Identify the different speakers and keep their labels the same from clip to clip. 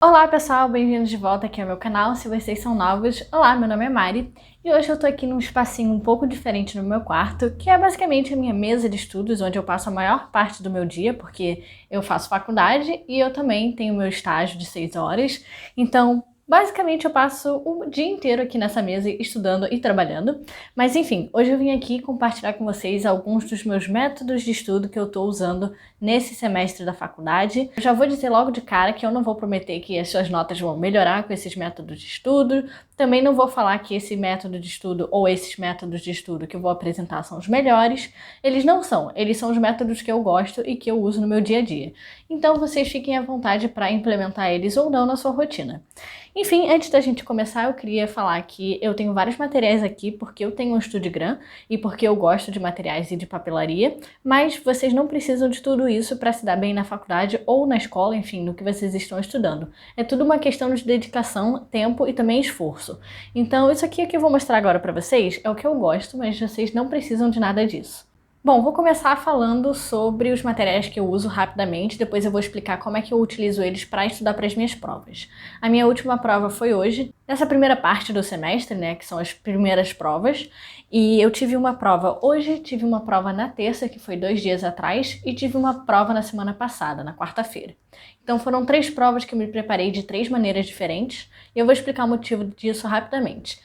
Speaker 1: Olá pessoal, bem-vindos de volta aqui ao meu canal. Se vocês são novos, olá, meu nome é Mari e hoje eu tô aqui num espacinho um pouco diferente no meu quarto, que é basicamente a minha mesa de estudos, onde eu passo a maior parte do meu dia, porque eu faço faculdade e eu também tenho meu estágio de 6 horas, então basicamente eu passo o dia inteiro aqui nessa mesa estudando e trabalhando. Mas enfim, hoje eu vim aqui compartilhar com vocês alguns dos meus métodos de estudo que eu tô usando nesse semestre da faculdade. Eu já vou dizer logo de cara que eu não vou prometer que as suas notas vão melhorar com esses métodos de estudo. Também não vou falar que esse método de estudo ou esses métodos de estudo que eu vou apresentar são os melhores. Eles não são, eles são os métodos que eu gosto e que eu uso no meu dia a dia. Então vocês fiquem à vontade para implementar eles ou não na sua rotina. Enfim, antes da gente começar, eu queria falar que eu tenho vários materiais aqui porque eu tenho um Studigram e porque eu gosto de materiais e de papelaria, mas vocês não precisam de tudo isso para se dar bem na faculdade ou na escola, enfim, no que vocês estão estudando. É tudo uma questão de dedicação, tempo e também esforço. Então, isso aqui que eu vou mostrar agora para vocês é o que eu gosto, mas vocês não precisam de nada disso. Bom, vou começar falando sobre os materiais que eu uso rapidamente, depois eu vou explicar como é que eu utilizo eles para estudar para as minhas provas. A minha última prova foi hoje, nessa primeira parte do semestre, né, que são as primeiras provas, e eu tive uma prova hoje, tive uma prova na terça, que foi 2 dias atrás, e tive uma prova na semana passada, na quarta-feira. Então foram 3 provas que eu me preparei de 3 maneiras diferentes, e eu vou explicar o motivo disso rapidamente.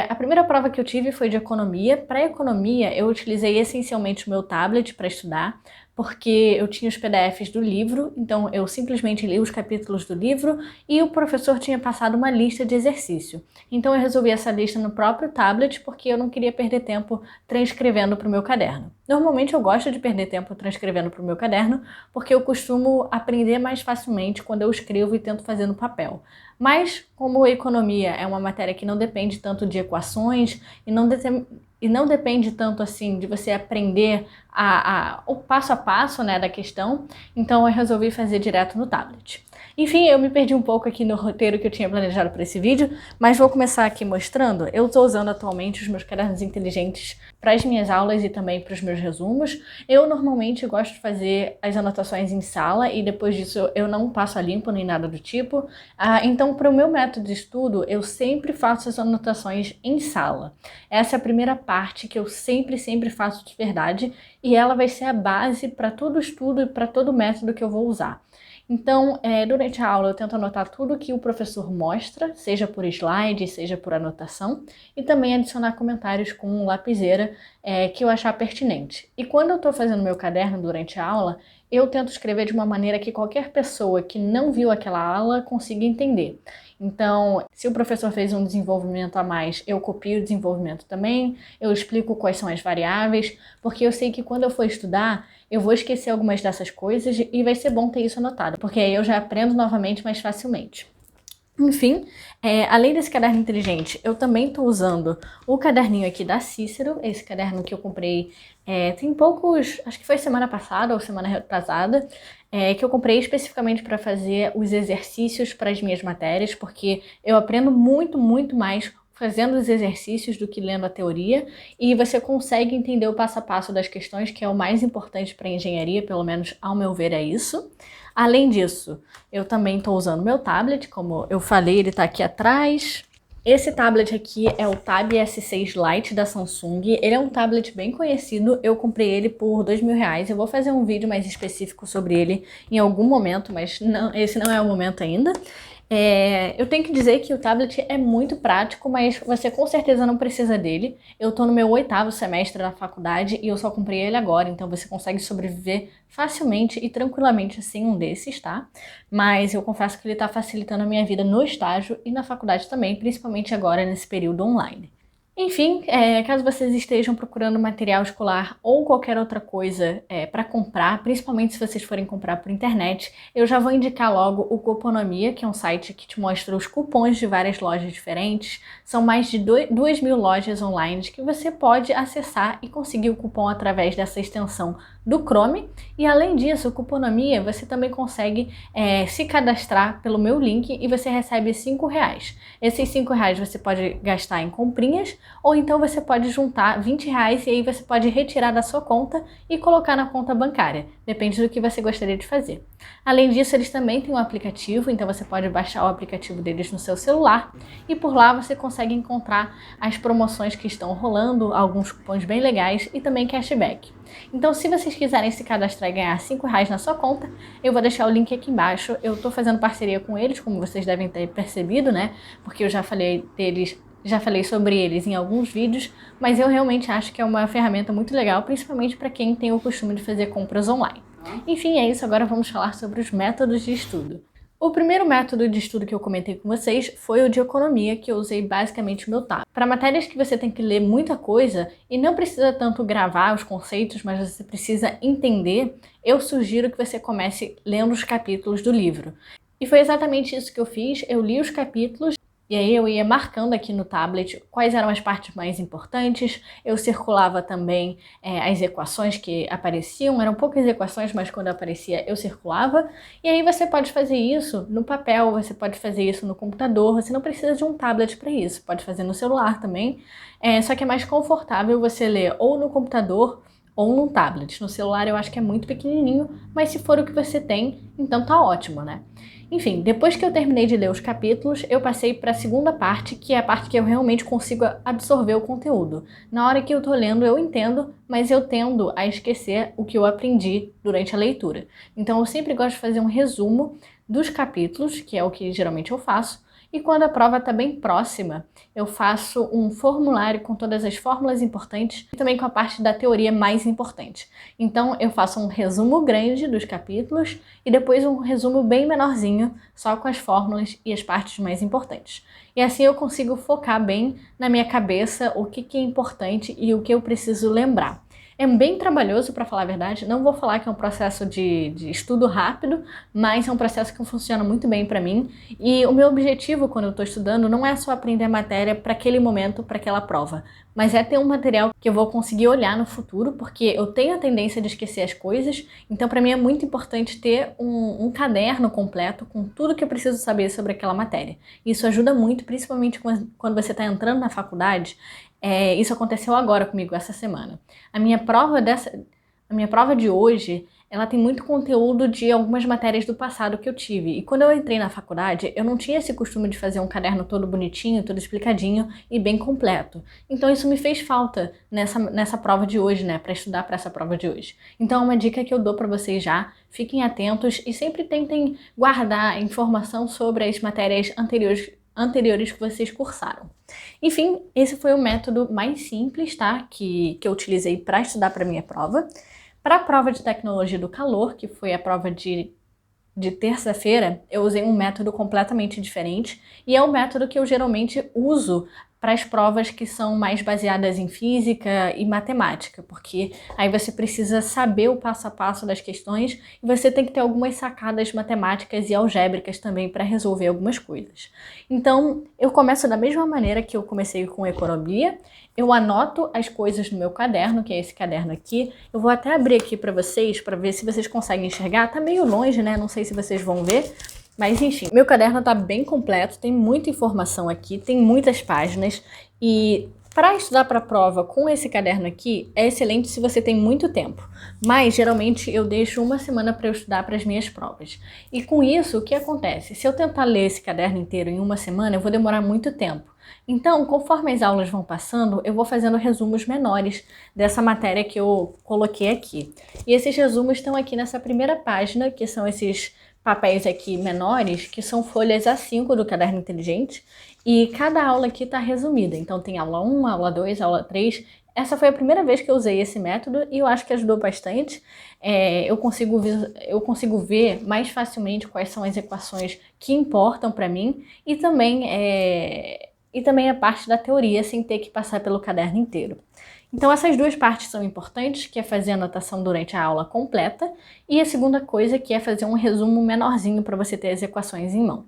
Speaker 1: A primeira prova que eu tive foi de economia. Para economia, eu utilizei essencialmente o meu tablet para estudar, porque eu tinha os PDFs do livro, então eu simplesmente li os capítulos do livro e o professor tinha passado uma lista de exercício. Então eu resolvi essa lista no próprio tablet porque eu não queria perder tempo transcrevendo para o meu caderno. Normalmente eu gosto de perder tempo transcrevendo para o meu caderno porque eu costumo aprender mais facilmente quando eu escrevo e tento fazer no papel. Mas como economia é uma matéria que não depende tanto de equações e não depende tanto assim de você aprender o passo a passo, né, da questão, então eu resolvi fazer direto no tablet. Enfim, eu me perdi um pouco aqui no roteiro que eu tinha planejado para esse vídeo, mas vou começar aqui mostrando. Eu estou usando atualmente os meus cadernos inteligentes para as minhas aulas e também para os meus resumos. Eu normalmente gosto de fazer as anotações em sala e depois disso eu não passo a limpo nem nada do tipo. Então, para o meu método de estudo, eu sempre faço as anotações em sala. Essa é a primeira parte que eu sempre faço de verdade e ela vai ser a base para todo o estudo e para todo o método que eu vou usar. Então, durante a aula eu tento anotar tudo que o professor mostra, seja por slide, seja por anotação, e também adicionar comentários com lapiseira que eu achar pertinente. E quando eu estou fazendo meu caderno durante a aula, eu tento escrever de uma maneira que qualquer pessoa que não viu aquela aula consiga entender. Então, se o professor fez um desenvolvimento a mais, eu copio o desenvolvimento também, eu explico quais são as variáveis, porque eu sei que quando eu for estudar, eu vou esquecer algumas dessas coisas e vai ser bom ter isso anotado, porque aí eu já aprendo novamente mais facilmente. Enfim, além desse caderno inteligente, eu também estou usando o caderninho aqui da Cícero, esse caderno que eu comprei tem poucos, acho que foi semana passada ou semana retrasada, que eu comprei especificamente para fazer os exercícios para as minhas matérias, porque eu aprendo muito mais fazendo os exercícios do que lendo a teoria, e você consegue entender o passo a passo das questões, que é o mais importante para a engenharia, pelo menos ao meu ver é isso. Além disso, eu também estou usando meu tablet, como eu falei, ele está aqui atrás. Esse tablet aqui é o Tab S6 Lite da Samsung, ele é um tablet bem conhecido, eu comprei ele por R$2.000, eu vou fazer um vídeo mais específico sobre ele em algum momento, mas esse não é o momento ainda. Eu tenho que dizer que o tablet é muito prático, mas você com certeza não precisa dele. Eu tô no meu 8º semestre da faculdade e eu só comprei ele agora, então você consegue sobreviver facilmente e tranquilamente sem um desses, tá? Mas eu confesso que ele tá facilitando a minha vida no estágio e na faculdade também, principalmente agora nesse período online. Enfim, caso vocês estejam procurando material escolar ou qualquer outra coisa para comprar, principalmente se vocês forem comprar por internet, eu já vou indicar logo o Cuponomia, que é um site que te mostra os cupons de várias lojas diferentes. São mais de 2.000 lojas online que você pode acessar e conseguir o cupom através dessa extensão do Chrome. E além disso, o Cuponomia, você também consegue se cadastrar pelo meu link e você recebe R$5. Esses R$5 você pode gastar em comprinhas, ou então você pode juntar R$20 e aí você pode retirar da sua conta e colocar na conta bancária. Depende do que você gostaria de fazer. Além disso, eles também têm um aplicativo, então você pode baixar o aplicativo deles no seu celular e por lá você consegue encontrar as promoções que estão rolando, alguns cupons bem legais e também cashback. Então, se vocês quiserem se cadastrar e ganhar R$5 na sua conta, eu vou deixar o link aqui embaixo. Eu tô fazendo parceria com eles, como vocês devem ter percebido, né? Porque eu já falei sobre eles em alguns vídeos, mas eu realmente acho que é uma ferramenta muito legal, principalmente para quem tem o costume de fazer compras online. Enfim, é isso. Agora vamos falar sobre os métodos de estudo. O primeiro método de estudo que eu comentei com vocês foi o de economia, que eu usei basicamente o meu tablet. Para matérias que você tem que ler muita coisa e não precisa tanto gravar os conceitos, mas você precisa entender, eu sugiro que você comece lendo os capítulos do livro. E foi exatamente isso que eu fiz. Eu li os capítulos e aí eu ia marcando aqui no tablet quais eram as partes mais importantes. Eu circulava também as equações que apareciam. Eram poucas equações, mas quando aparecia eu circulava. E aí você pode fazer isso no papel, você pode fazer isso no computador. Você não precisa de um tablet para isso. Pode fazer no celular também. Só que é mais confortável você ler ou no computador ou num tablet. No celular eu acho que é muito pequenininho, mas se for o que você tem, então tá ótimo, né? Enfim, depois que eu terminei de ler os capítulos, eu passei para a segunda parte, que é a parte que eu realmente consigo absorver o conteúdo. Na hora que eu tô lendo, eu entendo, mas eu tendo a esquecer o que eu aprendi durante a leitura. Então eu sempre gosto de fazer um resumo dos capítulos, que é o que geralmente eu faço, e quando a prova está bem próxima, eu faço um formulário com todas as fórmulas importantes e também com a parte da teoria mais importante. Então eu faço um resumo grande dos capítulos e depois um resumo bem menorzinho, só com as fórmulas e as partes mais importantes. E assim eu consigo focar bem na minha cabeça o que é importante e o que eu preciso lembrar. É bem trabalhoso, para falar a verdade. Não vou falar que é um processo de estudo rápido, mas é um processo que funciona muito bem para mim. E o meu objetivo quando eu estou estudando não é só aprender a matéria para aquele momento, para aquela prova, mas é ter um material que eu vou conseguir olhar no futuro, porque eu tenho a tendência de esquecer as coisas. Então, para mim é muito importante ter um caderno completo com tudo que eu preciso saber sobre aquela matéria. Isso ajuda muito, principalmente quando você está entrando na faculdade. Isso aconteceu agora comigo essa semana. A minha prova de hoje, ela tem muito conteúdo de algumas matérias do passado que eu tive. E quando eu entrei na faculdade, eu não tinha esse costume de fazer um caderno todo bonitinho, todo explicadinho e bem completo. Então isso me fez falta nessa prova de hoje, né, para estudar para essa prova de hoje. Então é uma dica que eu dou para vocês já. Fiquem atentos e sempre tentem guardar informação sobre as matérias anteriores que vocês cursaram. Enfim, esse foi o método mais simples, tá? Que eu utilizei para estudar para minha prova. Para a prova de tecnologia do calor, que foi a prova de terça-feira, eu usei um método completamente diferente e é o método que eu geralmente uso para as provas que são mais baseadas em física e matemática, porque aí você precisa saber o passo a passo das questões e você tem que ter algumas sacadas matemáticas e algébricas também para resolver algumas coisas. Então, eu começo da mesma maneira que eu comecei com economia. Eu anoto as coisas no meu caderno, que é esse caderno aqui. Eu vou até abrir aqui para vocês, para ver se vocês conseguem enxergar. Tá meio longe, né? Não sei se vocês vão ver. Mas enfim, meu caderno tá bem completo, tem muita informação aqui, tem muitas páginas. E para estudar para a prova com esse caderno aqui, é excelente se você tem muito tempo. Mas geralmente eu deixo uma semana para eu estudar para as minhas provas. E com isso, o que acontece? Se eu tentar ler esse caderno inteiro em uma semana, eu vou demorar muito tempo. Então, conforme as aulas vão passando, eu vou fazendo resumos menores dessa matéria que eu coloquei aqui. E esses resumos estão aqui nessa primeira página, que são esses papéis aqui menores, que são folhas A5 do Caderno Inteligente, e cada aula aqui está resumida. Então tem aula 1, aula 2, aula 3. Essa foi a primeira vez que eu usei esse método e eu acho que ajudou bastante. Eu consigo ver mais facilmente quais são as equações que importam para mim e também a parte da teoria sem ter que passar pelo caderno inteiro. Então essas duas partes são importantes, que é fazer a anotação durante a aula completa, e a segunda coisa que é fazer um resumo menorzinho para você ter as equações em mão.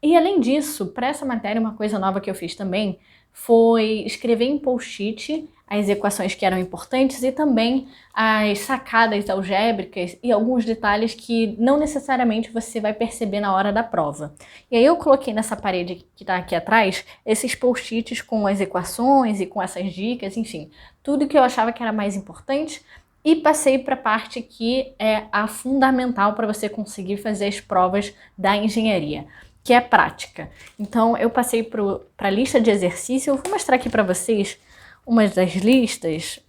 Speaker 1: E além disso, para essa matéria, uma coisa nova que eu fiz também foi escrever em post-it as equações que eram importantes e também as sacadas algébricas e alguns detalhes que não necessariamente você vai perceber na hora da prova. E aí eu coloquei nessa parede que está aqui atrás esses post-its com as equações e com essas dicas, enfim, tudo que eu achava que era mais importante. E passei para a parte que é a fundamental para você conseguir fazer as provas da engenharia, que é prática. Então eu passei para a lista de exercício. Eu vou mostrar aqui para vocês uma das listas.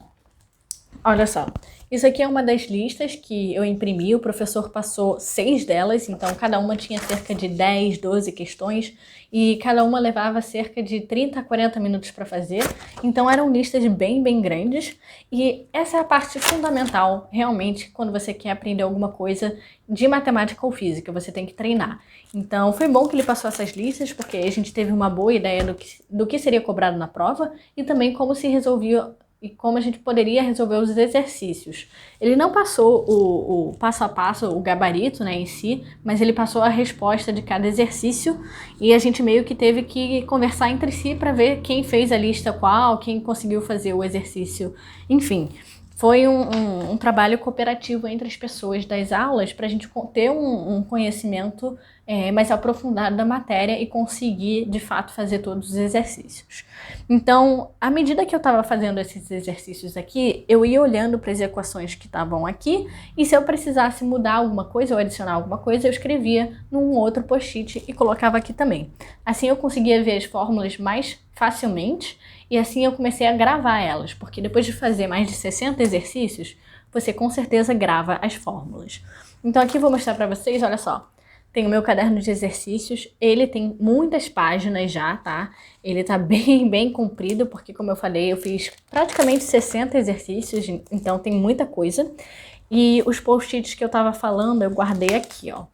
Speaker 1: Olha só, isso aqui é uma das listas que eu imprimi, o professor passou 6 delas, então cada uma tinha cerca de 10, 12 questões e cada uma levava cerca de 30 a 40 minutos para fazer, então eram listas bem grandes e essa é a parte fundamental, realmente, quando você quer aprender alguma coisa de matemática ou física, você tem que treinar. Então foi bom que ele passou essas listas, porque a gente teve uma boa ideia do que seria cobrado na prova e também como se resolvia e como a gente poderia resolver os exercícios. Ele não passou o passo a passo, o gabarito, né, em si, mas ele passou a resposta de cada exercício e a gente meio que teve que conversar entre si para ver quem fez a lista qual, quem conseguiu fazer o exercício, enfim. Foi um trabalho cooperativo entre as pessoas das aulas para a gente ter um conhecimento mais aprofundado da matéria e conseguir, de fato, fazer todos os exercícios. Então, à medida que eu estava fazendo esses exercícios aqui, eu ia olhando para as equações que estavam aqui e se eu precisasse mudar alguma coisa ou adicionar alguma coisa, eu escrevia num outro post-it e colocava aqui também. Assim eu conseguia ver as fórmulas mais facilmente e assim eu comecei a gravar elas, porque depois de fazer mais de 60 exercícios, você com certeza grava as fórmulas. Então aqui eu vou mostrar para vocês, olha só. Tem o meu caderno de exercícios, ele tem muitas páginas já, tá? Ele tá bem comprido, porque como eu falei, eu fiz praticamente 60 exercícios, então tem muita coisa. E os post-its que eu tava falando, eu guardei aqui, ó.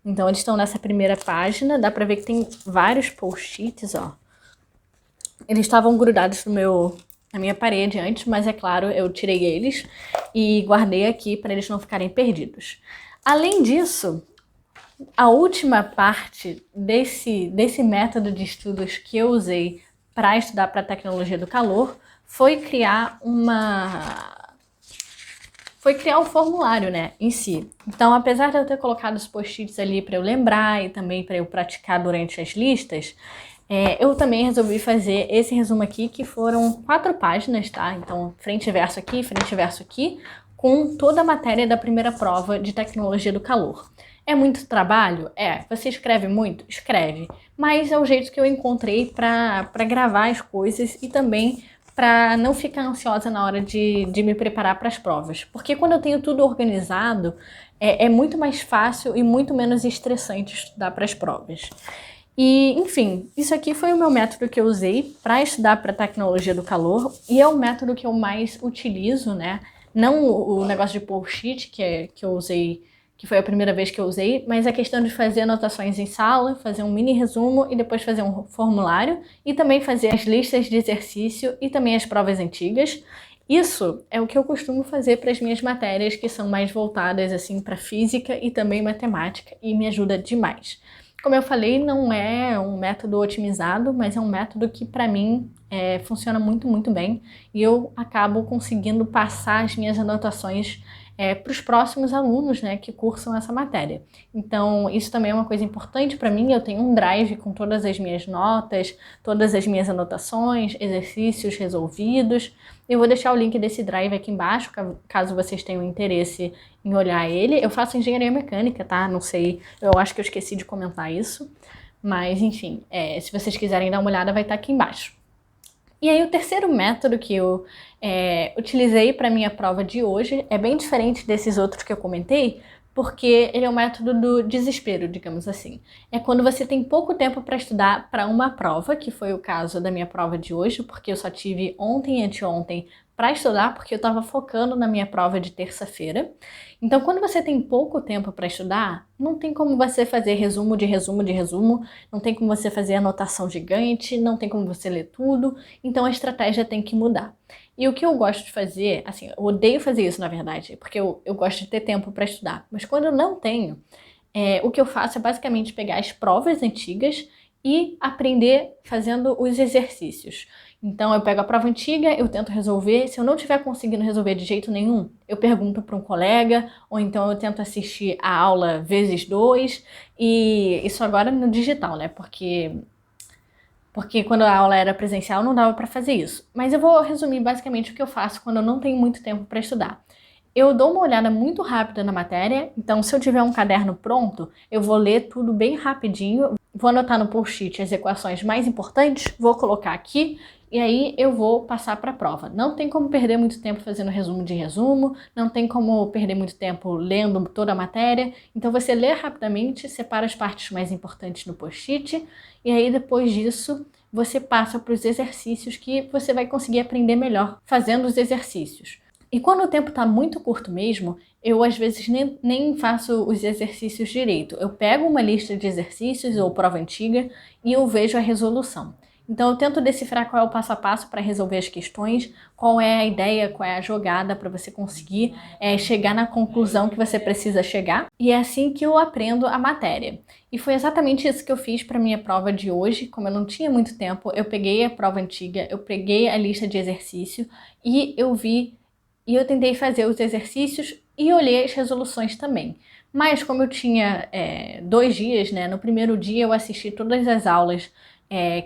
Speaker 1: Então eles estão nessa primeira página, dá pra ver que tem vários post-its, ó. Eles estavam grudados na minha parede antes, mas é claro, eu tirei eles e guardei aqui para eles não ficarem perdidos. Além disso, a última parte desse método de estudos que eu usei para estudar para a tecnologia do calor foi criar um formulário, né, em si. Então, apesar de eu ter colocado os post-its ali para eu lembrar e também para eu praticar durante as listas, eu também resolvi fazer esse resumo aqui, que foram 4 páginas, tá? Então, frente e verso aqui, com toda a matéria da primeira prova de tecnologia do calor. É muito trabalho? Você escreve muito? Escreve. Mas é o jeito que eu encontrei para gravar as coisas e também para não ficar ansiosa na hora de me preparar para as provas. Porque quando eu tenho tudo organizado, é muito mais fácil e muito menos estressante estudar para as provas. E, enfim, isso aqui foi o meu método que eu usei para estudar para a tecnologia do calor e é o método que eu mais utilizo, né? Não o negócio de post-it que eu usei, que foi a primeira vez que eu usei, mas a questão de fazer anotações em sala, fazer um mini resumo e depois fazer um formulário e também fazer as listas de exercício e também as provas antigas. Isso é o que eu costumo fazer para as minhas matérias que são mais voltadas assim para física e também matemática e me ajuda demais. Como eu falei, não é um método otimizado, mas é um método que para mim funciona muito bem e eu acabo conseguindo passar as minhas anotações para os próximos alunos, né, que cursam essa matéria. Então, isso também é uma coisa importante para mim. Eu tenho um drive com todas as minhas notas, todas as minhas anotações, exercícios resolvidos. Eu vou deixar o link desse drive aqui embaixo, caso vocês tenham interesse em olhar ele. Eu faço engenharia mecânica, tá? Não sei, eu acho que eu esqueci de comentar isso. Mas, enfim, se vocês quiserem dar uma olhada, vai estar aqui embaixo. E aí o terceiro método que eu utilizei para minha prova de hoje é bem diferente desses outros que eu comentei, porque ele é o método do desespero, digamos assim. É quando você tem pouco tempo para estudar para uma prova, que foi o caso da minha prova de hoje, porque eu só tive ontem e anteontem para estudar, porque eu estava focando na minha prova de terça-feira. Então, quando você tem pouco tempo para estudar, não tem como você fazer resumo de resumo de resumo, não tem como você fazer anotação gigante, não tem como você ler tudo, então a estratégia tem que mudar. E o que eu gosto de fazer, assim, eu odeio fazer isso na verdade, porque eu gosto de ter tempo para estudar, mas quando eu não tenho, o que eu faço é basicamente pegar as provas antigas e aprender fazendo os exercícios. Então eu pego a prova antiga, eu tento resolver. Se eu não estiver conseguindo resolver de jeito nenhum, eu pergunto para um colega, ou então eu tento assistir a aula vezes 2, e isso agora no digital, né? Porque quando a aula era presencial não dava para fazer isso. Mas eu vou resumir basicamente o que eu faço quando eu não tenho muito tempo para estudar. Eu dou uma olhada muito rápida na matéria, então se eu tiver um caderno pronto, eu vou ler tudo bem rapidinho, vou anotar no post-it as equações mais importantes, vou colocar aqui e aí eu vou passar para a prova. Não tem como perder muito tempo fazendo resumo de resumo, não tem como perder muito tempo lendo toda a matéria, então você lê rapidamente, separa as partes mais importantes no post-it e aí depois disso você passa para os exercícios que você vai conseguir aprender melhor fazendo os exercícios. E quando o tempo está muito curto mesmo, eu às vezes nem faço os exercícios direito. Eu pego uma lista de exercícios ou prova antiga e eu vejo a resolução. Então eu tento decifrar qual é o passo a passo para resolver as questões, qual é a ideia, qual é a jogada para você conseguir chegar na conclusão que você precisa chegar. E é assim que eu aprendo a matéria. E foi exatamente isso que eu fiz para minha prova de hoje. Como eu não tinha muito tempo, eu peguei a prova antiga, eu peguei a lista de exercício e eu tentei fazer os exercícios e olhei as resoluções também. Mas como eu tinha 2 dias, né? No primeiro dia eu assisti todas as aulas,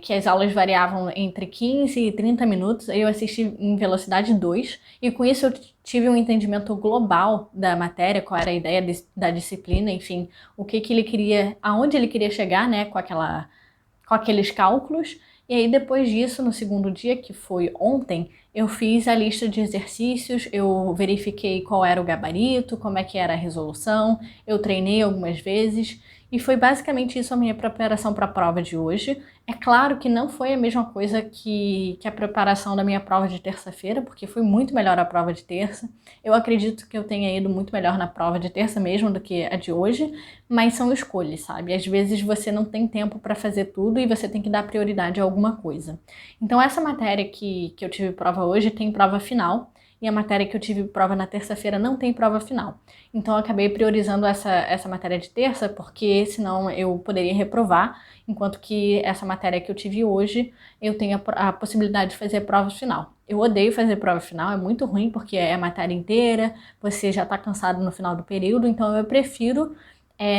Speaker 1: que as aulas variavam entre 15 e 30 minutos, eu assisti em velocidade 2, e com isso eu tive um entendimento global da matéria, qual era a ideia da disciplina, enfim, o que ele queria, aonde ele queria chegar, né, com aqueles cálculos. E aí depois disso, no segundo dia, que foi ontem, eu fiz a lista de exercícios, eu verifiquei qual era o gabarito, como é que era a resolução, eu treinei algumas vezes e foi basicamente isso a minha preparação para a prova de hoje. É claro que não foi a mesma coisa que a preparação da minha prova de terça-feira, porque foi muito melhor a prova de terça. Eu acredito que eu tenha ido muito melhor na prova de terça mesmo do que a de hoje, mas são escolhas, sabe? Às vezes você não tem tempo para fazer tudo e você tem que dar prioridade a alguma coisa. Então essa matéria que eu tive prova hoje tem prova final, e a matéria que eu tive prova na terça-feira não tem prova final. Então eu acabei priorizando essa matéria de terça, porque senão eu poderia reprovar, enquanto que essa matéria que eu tive hoje, eu tenho a possibilidade de fazer prova final. Eu odeio fazer prova final, é muito ruim, porque é a matéria inteira, você já está cansado no final do período, então eu prefiro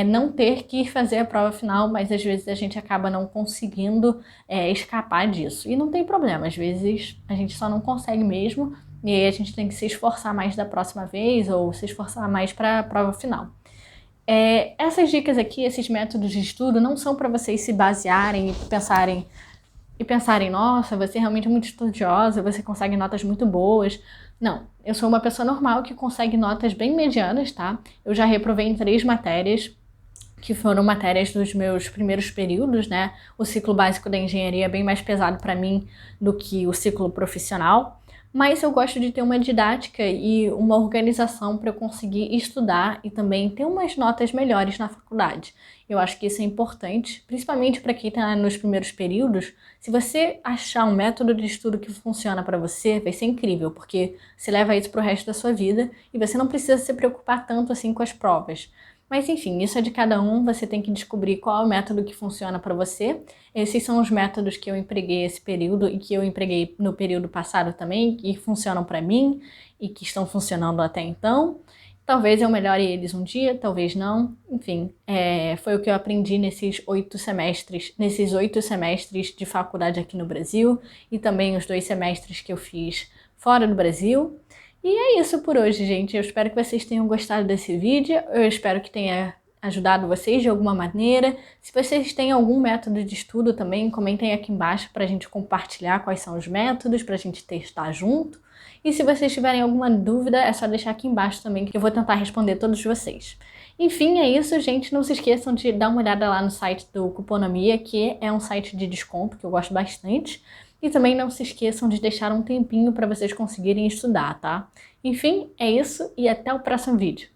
Speaker 1: não ter que fazer a prova final, mas às vezes a gente acaba não conseguindo escapar disso. E não tem problema, às vezes a gente só não consegue mesmo, e aí a gente tem que se esforçar mais da próxima vez ou se esforçar mais para a prova final. Essas dicas aqui, esses métodos de estudo, não são para vocês se basearem e pensarem, nossa, você é realmente muito estudiosa, você consegue notas muito boas. Não, eu sou uma pessoa normal que consegue notas bem medianas, tá? Eu já reprovei em 3 matérias, que foram matérias dos meus primeiros períodos, né? O ciclo básico da engenharia é bem mais pesado para mim do que o ciclo profissional. Mas eu gosto de ter uma didática e uma organização para eu conseguir estudar e também ter umas notas melhores na faculdade. Eu acho que isso é importante, principalmente para quem está nos primeiros períodos. Se você achar um método de estudo que funciona para você, vai ser incrível, porque você leva isso para o resto da sua vida e você não precisa se preocupar tanto assim com as provas. Mas enfim, isso é de cada um, você tem que descobrir qual é o método que funciona para você. Esses são os métodos que eu empreguei esse período e que eu empreguei no período passado também, que funcionam para mim e que estão funcionando até então. Talvez eu melhore eles um dia, talvez não. Enfim, foi o que eu aprendi nesses 8 semestres de faculdade aqui no Brasil e também os 2 semestres que eu fiz fora do Brasil. E é isso por hoje, gente. Eu espero que vocês tenham gostado desse vídeo. Eu espero que tenha ajudado vocês de alguma maneira. Se vocês têm algum método de estudo também, comentem aqui embaixo para a gente compartilhar quais são os métodos, para a gente testar junto. E se vocês tiverem alguma dúvida, é só deixar aqui embaixo também, que eu vou tentar responder todos vocês. Enfim, é isso, gente. Não se esqueçam de dar uma olhada lá no site do Cuponomia, que é um site de desconto que eu gosto bastante. E também não se esqueçam de deixar um tempinho para vocês conseguirem estudar, tá? Enfim, é isso e até o próximo vídeo.